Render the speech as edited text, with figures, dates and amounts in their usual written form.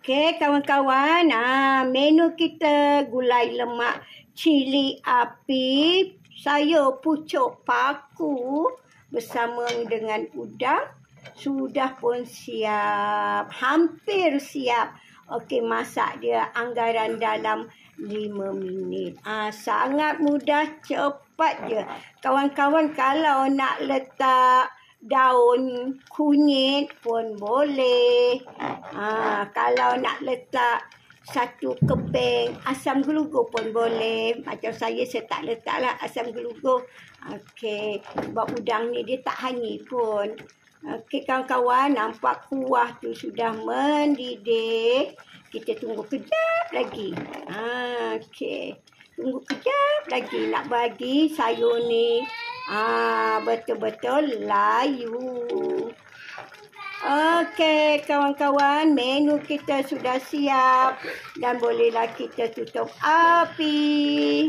Okey, kawan-kawan. Menu kita gulai lemak cili api, sayur pucuk paku bersama dengan udang. Sudah pun siap. Hampir siap. Okey, masak dia anggaran dalam 5 minit. Sangat mudah, cepat je. Kawan-kawan kalau nak letak daun kunyit pun boleh. Kalau nak letak satu keping asam gelugur pun boleh. Macam saya tak letaklah asam gelugur. Okey, sebab udang ni dia tak hanyir pun. Okey kawan-kawan, nampak kuah tu sudah mendidih. Kita tunggu kejap lagi. Okey. Tunggu kejap lagi nak bagi sayur ni betul-betul layu. Okey kawan-kawan, menu kita sudah siap dan bolehlah kita tutup api.